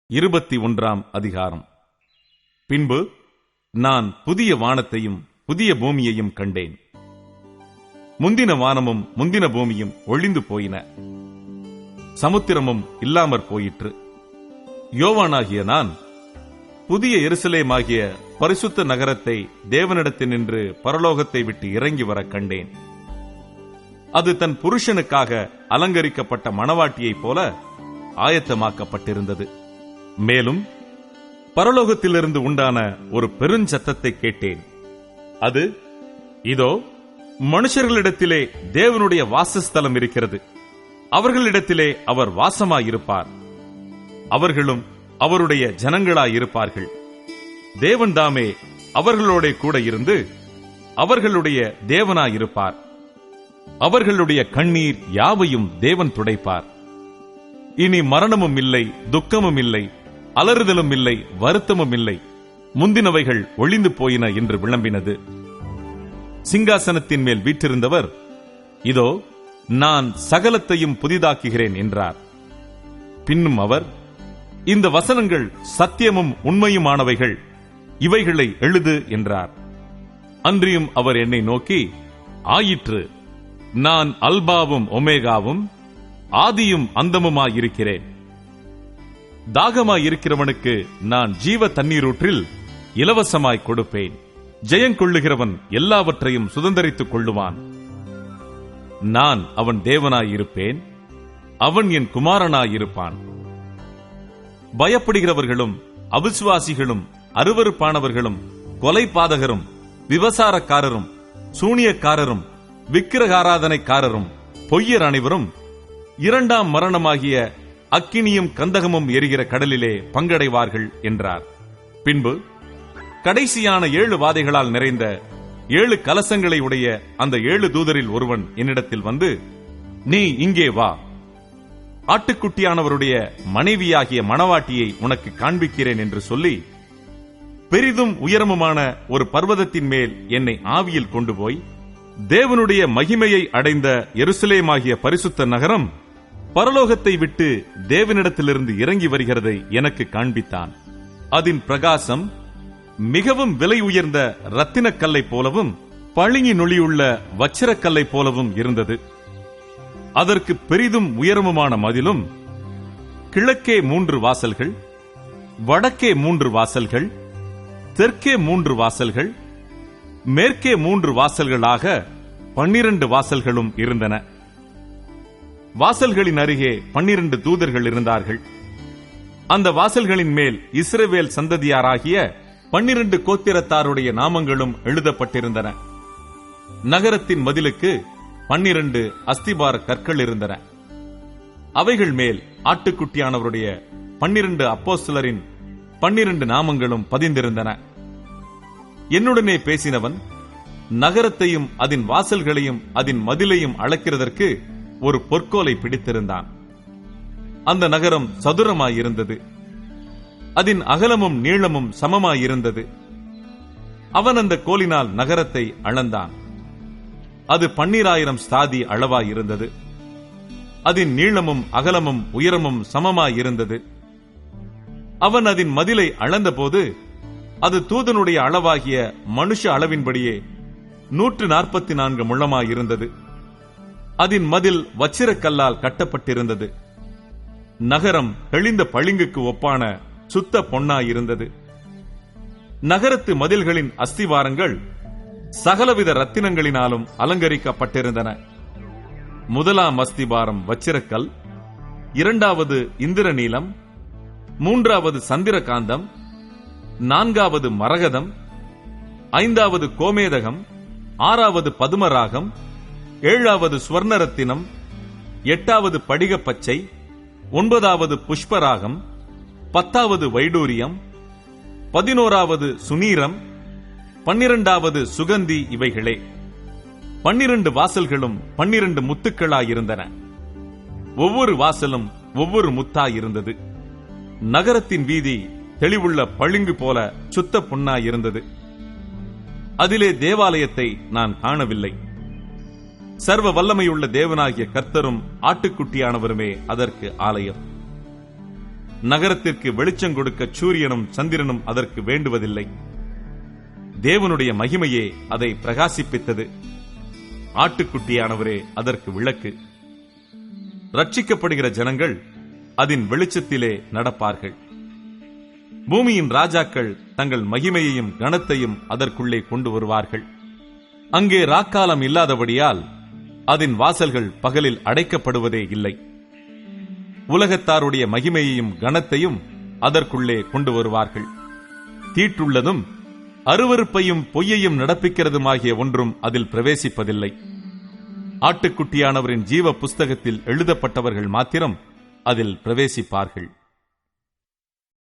21 அதிகாரம். பின்பு நான் புதிய வானத்தையும் புதிய பூமியையும் கண்டேன். முந்தின வானமும் முந்தின பூமியும் ஒழிந்து போயின, சமுத்திரமும் இல்லாமற் போயிற்று. யோவானாகிய நான் புதிய எருசலேமாகிய பரிசுத்த நகரத்தை தேவனிடத்தினின்று பரலோகத்தை விட்டு இறங்கி வர கண்டேன். அது தன் புருஷனுக்காக அலங்கரிக்கப்பட்ட மணவாட்டியைப் போல ஆயத்தமாக்கப்பட்டிருந்தது. மேலும் பரலோகத்திலிருந்து உண்டான ஒரு பெருஞ்சத்தத்தை கேட்டேன். அது, இதோ மனுஷர்களிடத்திலே தேவனுடைய வாசஸ்தலம் இருக்கிறது, அவர்களிடத்திலே அவர் வாசமாயிருப்பார், அவர்களும் அவருடைய ஜனங்களாயிருப்பார்கள். தேவன் தாமே அவர்களோட கூட இருந்து அவர்களுடைய தேவனாயிருப்பார். அவர்களுடைய கண்ணீர் யாவையும் தேவன் துடைப்பார். இனி மரணமும் இல்லை, துக்கமும் இல்லை, அலறுதலும் இல்லை, வருத்தமும் இல்லை, முந்தினவைகள் ஒழிந்து போயின என்று விளம்பினது. சிங்காசனத்தின் மேல் வீற்றிருந்தவர், இதோ நான் சகலத்தையும் புதிதாக்குகிறேன் என்றார். பின்னும் அவர், இந்த வசனங்கள் சத்தியமும் உண்மையுமானவைகள், இவைகளை எழுது என்றார். அன்றியும் அவர் என்னை நோக்கி, ஆயிற்று, நான் அல்பாவும் ஒமேகாவும் ஆதியும் அந்தமுமாயிருக்கிறேன். தாகமாயிருக்கிறவனுக்கு நான் ஜீவ தண்ணீரூற்றில் இலவசமாய் கொடுப்பேன். ஜெயங்கொள்ளுகிறவன் எல்லாவற்றையும் சுதந்தரித்துக் கொள்ளுவான். நான் அவன் தேவனாயிருப்பேன், அவன் என் குமாரனாயிருப்பான். பயப்படுகிறவர்களும் அவிசுவாசிகளும் அருவருப்பானவர்களும் கொலைபாதகரும் விபசாரக்காரரும் சூனியக்காரரும் விக்கிரகாராதனைக்காரரும் பொய்யர் அனைவரும் இரண்டாம் மரணமாகிய அக்கினியும் கந்தகமும் எரிகிற கடலிலே பங்கடைவார்கள் என்றார். பின்பு கடைசியான 7 வாதைகளால் நிறைந்த 7 கலசங்களை உடைய அந்த 7 தூதரில் ஒருவன் என்னிடத்தில் வந்து, நீ இங்கே வா, ஆட்டுக்குட்டியானவருடைய மனைவியாகிய மணவாட்டியை உனக்கு காண்பிக்கிறேன் என்று சொல்லி, பெரிதும் உயரமுமான ஒரு பர்வதத்தின் மேல் என்னை ஆவியில் கொண்டு போய், தேவனுடைய மகிமையை அடைந்த எருசலேமாகிய பரிசுத்த நகரம் பரலோகத்தை விட்டு தேவனிடத்திலிருந்து இறங்கி வருகிறதை எனக்கு காண்பித்தான். அதன் பிரகாசம் மிகவும் விலை உயர்ந்த இரத்தினக்கல்லை போலவும் பளிங்கு நொழியுள்ள வச்சிரக்கல்லை போலவும் இருந்தது. அதற்கு பெரிதும் உயரமுமான மதிலும், கிழக்கே 3 வாசல்கள், வடக்கே 3 வாசல்கள், தெற்கே 3 வாசல்கள், மேற்கே 3 வாசல்களாக 12 வாசல்களும் இருந்தன. வாசல்களின் அருகே 12 தூதர்கள் இருந்தார்கள். அந்த வாசல்களின் மேல் இஸ்ரவேல் சந்ததியாராகிய 12 கோத்திரத்தாருடைய நாமங்களும் எழுதப்பட்டிருந்தன. நகரத்தின் மதிலுக்கு 12 அஸ்திபார கற்கள் இருந்தன. அவைகள் மேல் ஆட்டுக்குட்டியானவருடைய 12 அப்போஸ்தலரின் 12 நாமங்களும் பதிந்திருந்தன. என்னுடனே பேசினவன் நகரத்தையும் அதன் வாசல்களையும் அதன் மதிலையும் அளக்கிறதற்கு ஒரு பொற்கோலை பிடித்திருந்தான். அந்த நகரம் சதுரமாயிருந்தது, அதன் அகலமும் நீளமும் சமமாயிருந்தது. அவன் அந்த கோலினால் நகரத்தை அளந்தான். அது 12,000 ஸ்தாதி அளவாயிருந்தது. அதன் நீளமும் அகலமும் உயரமும் சமமாயிருந்தது. அவன் அதன் மதிலை அளந்தபோது அது தூதனுடைய அளவாகிய மனுஷ அளவின்படியே 144 முழமாயிருந்தது. அதன் மதில் வச்சிரக்கல்லால் கட்டப்பட்டிருந்தது. நகரம் தெளிந்த பளிங்குக்கு ஒப்பான சுத்த பொன்னாயிருந்தது. நகரத்து மதில்களின் அஸ்திவாரங்கள் சகலவித ரத்தினங்களினாலும் அலங்கரிக்கப்பட்டிருந்தன. முதலாம் அஸ்திபாரம் வச்சிரக்கல், 2வது இந்திரநீலம், 3வது சந்திரகாந்தம், 4வது மரகதம், 5வது கோமேதகம், 6வது பதுமராகம், 7வது சுவர்ணரத்தினம், 8வது படிகப்பச்சை, 9வது புஷ்பராகம், 10வது வைடூரியம், 11வது சுனீரம், 12வது சுகந்தி. இவைகளே 12 வாசல்களும் 12 முத்துக்களாயிருந்தன. ஒவ்வொரு வாசலும் ஒவ்வொரு முத்தாயிருந்தது. நகரத்தின் வீதி தெளிவுள்ள பளிங்கு போல சுத்த பொன்னாயிருந்தது. அதிலே தேவாலயத்தை நான் காணவில்லை. சர்வ வல்லமையுள்ள தேவனாகிய கர்த்தரும் ஆட்டுக்குட்டியானவருமே அதற்கு ஆலயம். நகரத்திற்கு வெளிச்சம் கொடுக்க சூரியனும் சந்திரனும் அதற்கு வேண்டுவதில்லை. தேவனுடைய மகிமையே அதை பிரகாசிப்பித்தது. ஆட்டுக்குட்டியானவரே அதற்கு விளக்கு. ரட்சிக்கப்படுகிற ஜனங்கள் அதன் வெளிச்சத்திலே நடப்பார்கள். பூமியின் ராஜாக்கள் தங்கள் மகிமையையும் கனத்தையும் அதற்குள்ளே கொண்டு வருவார்கள். அங்கே ராக்காலம் இல்லாதபடியால் அதன் வாசல்கள் பகலில் அடைக்கப்படுவதே இல்லை. உலகத்தாருடைய மகிமையையும் கனத்தையும் அதற்குள்ளே கொண்டு வருவார்கள். தீட்டுள்ளதும் அருவருப்பையும் பொய்யையும் நடப்பிக்கிறதுமாகிய ஒன்றும் அதில் பிரவேசிப்பதில்லை. ஆட்டுக்குட்டியானவரின் ஜீவ புஸ்தகத்தில் எழுதப்பட்டவர்கள் மாத்திரம் அதில் பிரவேசிப்பார்கள்.